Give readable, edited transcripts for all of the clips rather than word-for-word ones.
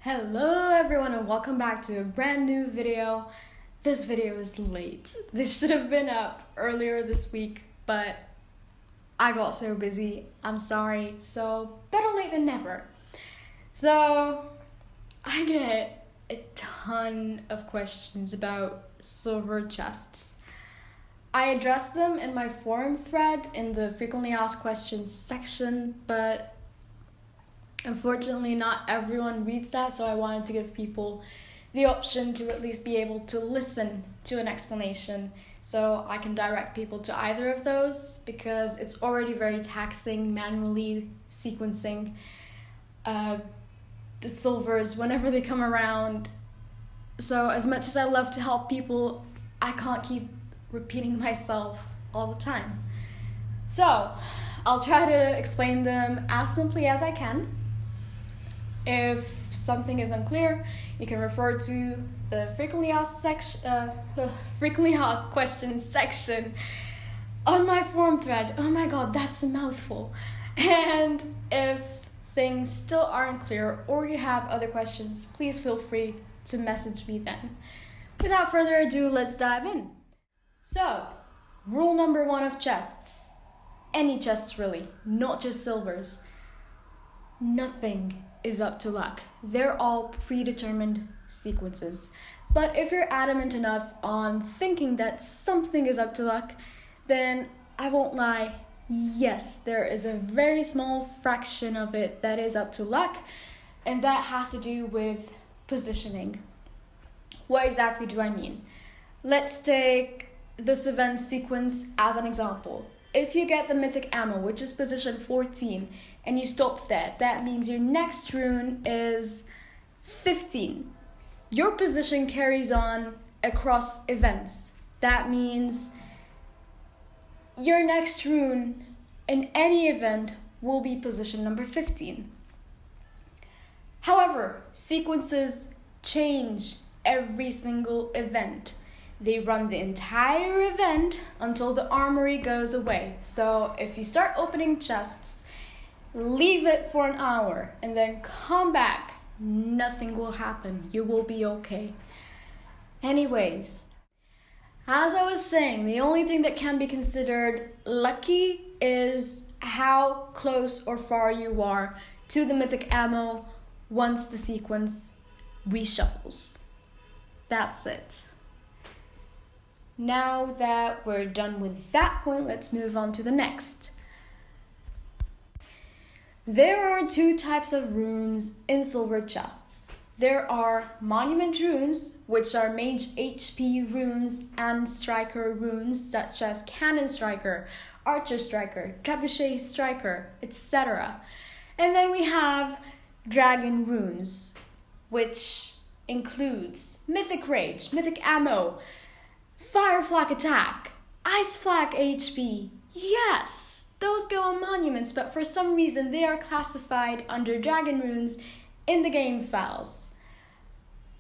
Hello everyone and welcome back to a brand new video. This video is late. This should have been up earlier this week, but I got so busy. I'm sorry. So better late than never. So I get a ton of questions about silver chests. I addressed them in my forum thread in the frequently asked questions section, but unfortunately, not everyone reads that, so I wanted to give people the option to at least be able to listen to an explanation so I can direct people to either of those, because it's already very taxing manually sequencing the silvers whenever they come around. So as much as I love to help people, I can't keep repeating myself all the time. So I'll try to explain them as simply as I can. If something is unclear, you can refer to the frequently asked questions section on my forum thread. Oh my god, that's a mouthful. And if things still aren't clear or you have other questions, please feel free to message me then. Without further ado, let's dive in. So, rule number 1 of chests. Any chests really, not just silvers. Nothing is up to luck. They're all predetermined sequences. But if you're adamant enough on thinking that something is up to luck, then I won't lie, yes, there is a very small fraction of it that is up to luck, and that has to do with positioning. What exactly do I mean? Let's take this event sequence as an example. If you get the Mythic Ammo, which is position 14, and you stop there, that means your next rune is 15. Your position carries on across events. That means your next rune in any event will be position number 15. However, sequences change every single event. They run the entire event until the armory goes away. So if you start opening chests, leave it for an hour and then come back, nothing will happen. You will be okay. Anyways, as I was saying, the only thing that can be considered lucky is how close or far you are to the Mythic Ammo once the sequence reshuffles. That's it. Now that we're done with that point, let's move on to the next. There are 2 types of runes in silver chests. There are monument runes, which are mage HP runes and striker runes such as cannon striker, archer striker, trebuchet striker, etc. And then we have dragon runes, which includes mythic rage, mythic ammo, fire flak attack, ice flak HP. Yes, those go on monuments, but for some reason they are classified under dragon runes in the game files.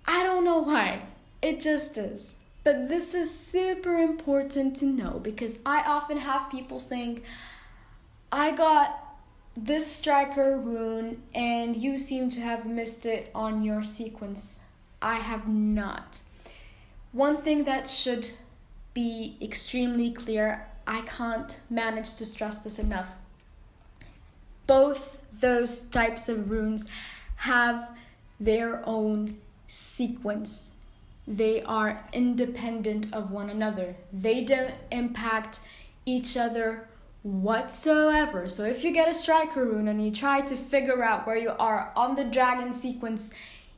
I don't know why, it just is. But this is super important to know because I often have people saying, I got this striker rune and you seem to have missed it on your sequence. I have not. One thing that should be extremely clear, I can't manage to stress this enough. Both those types of runes have their own sequence. They are independent of one another. They don't impact each other whatsoever. So if you get a striker rune and you try to figure out where you are on the dragon sequence,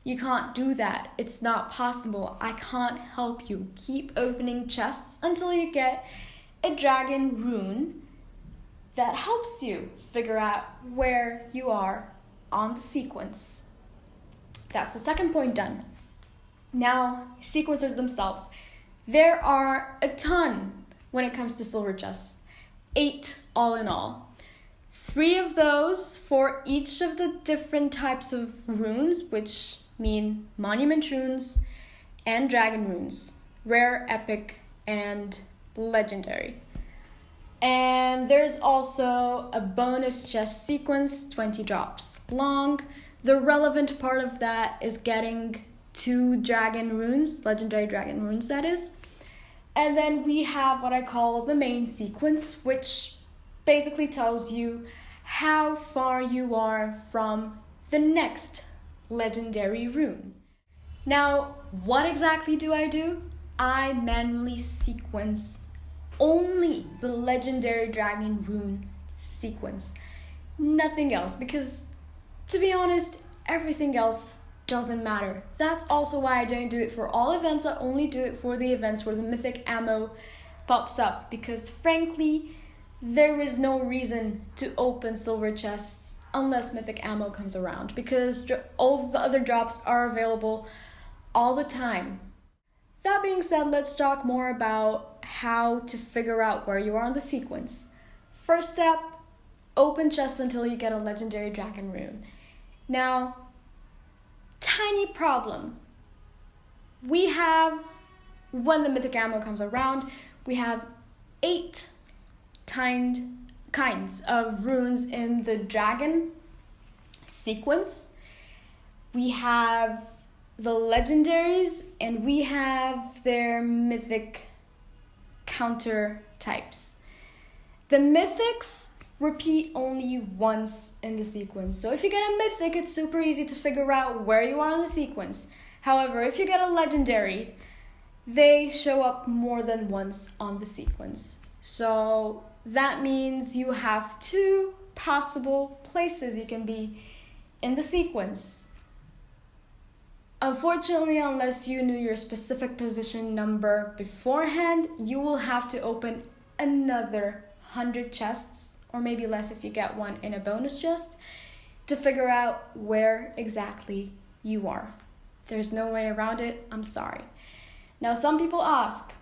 you can't do that. It's not possible. I can't help you. Keep opening chests until you get a dragon rune that helps you figure out where you are on the sequence. That's the second point done. Now, sequences themselves. There are a ton when it comes to silver chests. 8 all in all. 3 of those for each of the different types of runes, which mean monument runes and dragon runes, rare, epic, and legendary. And there's also a bonus chest sequence, 20 drops long, The relevant part of that is getting 2 dragon runes, legendary dragon runes that is. And then we have what I call the main sequence, which basically tells you how far you are from the next legendary rune. Now, what exactly do? I manually sequence only the legendary dragon rune sequence. Nothing else, because to be honest, everything else doesn't matter. That's also why I don't do it for all events. I only do it for the events where the mythic ammo pops up, because frankly, there is no reason to open silver chests unless mythic ammo comes around, because all the other drops are available all the time. That being said, let's talk more about how to figure out where you are on the sequence. First step, open chests until you get a legendary dragon rune. Now, tiny problem. We have, when the mythic ammo comes around, we have 8 kinds of runes in the dragon sequence. We have the legendaries, and we have their mythic counter types. The mythics repeat only once in the sequence. So if you get a mythic, it's super easy to figure out where you are in the sequence. However, if you get a legendary, they show up more than once on the sequence. So that means you have 2 possible places you can be in the sequence. Unfortunately, unless you knew your specific position number beforehand, you will have to open another 100 chests, or maybe less if you get one in a bonus chest, to figure out where exactly you are. There's no way around it, I'm sorry. Now, some people ask,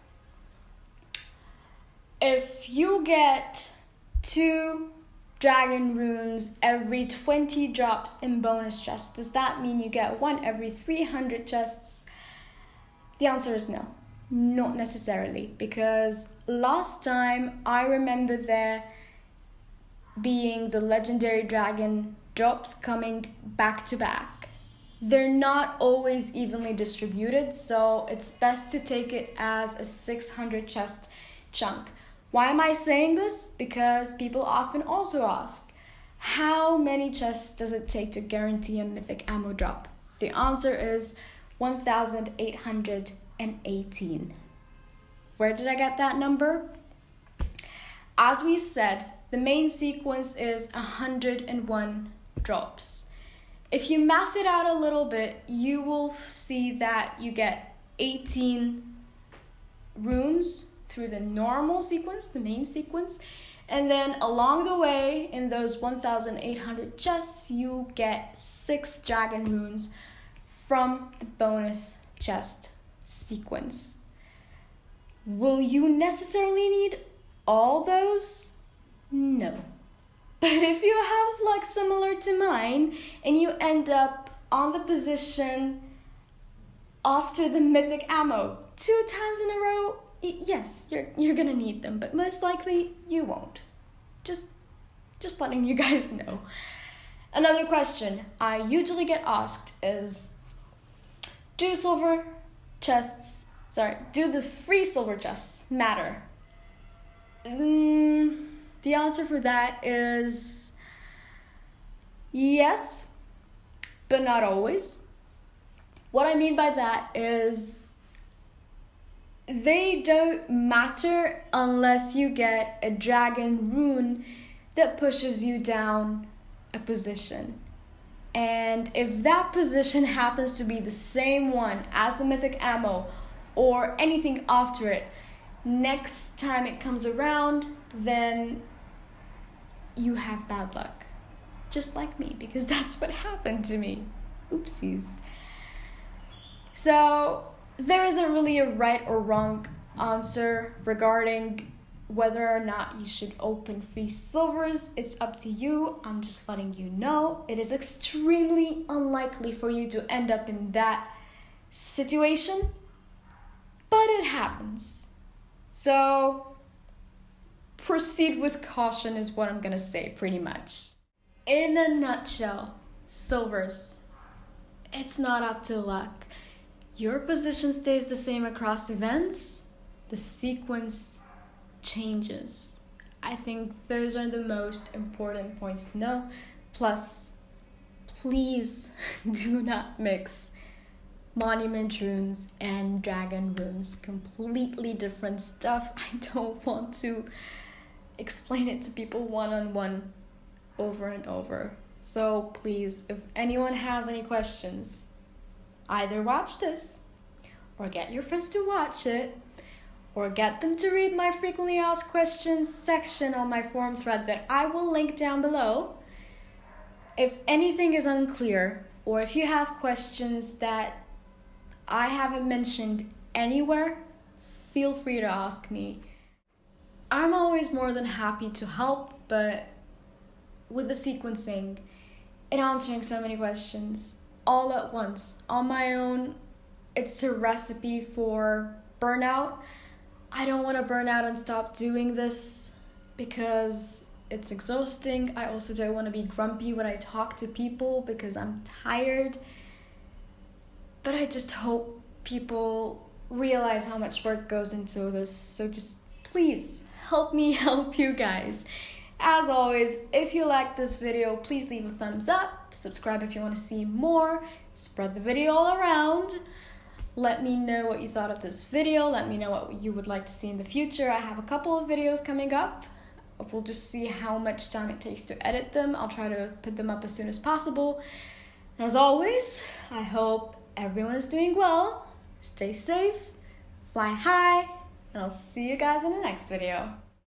if you get 2 dragon runes every 20 drops in bonus chests, does that mean you get 1 every 300 chests? The answer is no, not necessarily, because last time I remember there being the legendary dragon drops coming back to back. They're not always evenly distributed, so it's best to take it as a 600 chest chunk. Why am I saying this? Because people often also ask, how many chests does it take to guarantee a mythic ammo drop? The answer is 1,818. Where did I get that number? As we said, the main sequence is 101 drops. If you math it out a little bit, you will see that you get 18 runes through the normal sequence, the main sequence, and then along the way in those 1,800 chests, you get 6 dragon runes from the bonus chest sequence. Will you necessarily need all those? No. But if you have luck similar to mine and you end up on the position after the mythic ammo 2 times in a row, yes, you're gonna need them, but most likely you won't. Just letting you guys know. Another question I usually get asked is, do the free silver chests matter? The answer for that is yes, but not always. What I mean by that is they don't matter unless you get a dragon rune that pushes you down a position. And if that position happens to be the same one as the mythic ammo or anything after it, next time it comes around, then you have bad luck. Just like me, because that's what happened to me. Oopsies. So there isn't really a right or wrong answer regarding whether or not you should open free silvers. It's up to you. I'm just letting you know. It is extremely unlikely for you to end up in that situation, but it happens. So proceed with caution is what I'm gonna say, pretty much. In a nutshell, silvers. It's not up to luck. Your position stays the same across events. The sequence changes. I think those are the most important points to know. Plus, please do not mix monument runes and dragon runes. Completely different stuff. I don't want to explain it to people one-on-one over and over. So please, if anyone has any questions, either watch this or get your friends to watch it, or get them to read my frequently asked questions section on my forum thread that I will link down below. If anything is unclear, or if you have questions that I haven't mentioned anywhere, feel free to ask me. I'm always more than happy to help, but with the sequencing and answering so many questions all at once on my own, it's a recipe for burnout. I don't want to burn out and stop doing this because it's exhausting. I also don't want to be grumpy when I talk to people because I'm tired. But I just hope people realize how much work goes into this. So just please help me help you guys. As always, if you like this video, please leave a thumbs up. Subscribe if you want to see more. Spread the video all around. Let me know what you thought of this video. Let me know what you would like to see in the future. I have a couple of videos coming up. We'll just see how much time it takes to edit them. I'll try to put them up as soon as possible. As always, I hope everyone is doing well. Stay safe, fly high, and I'll see you guys in the next video.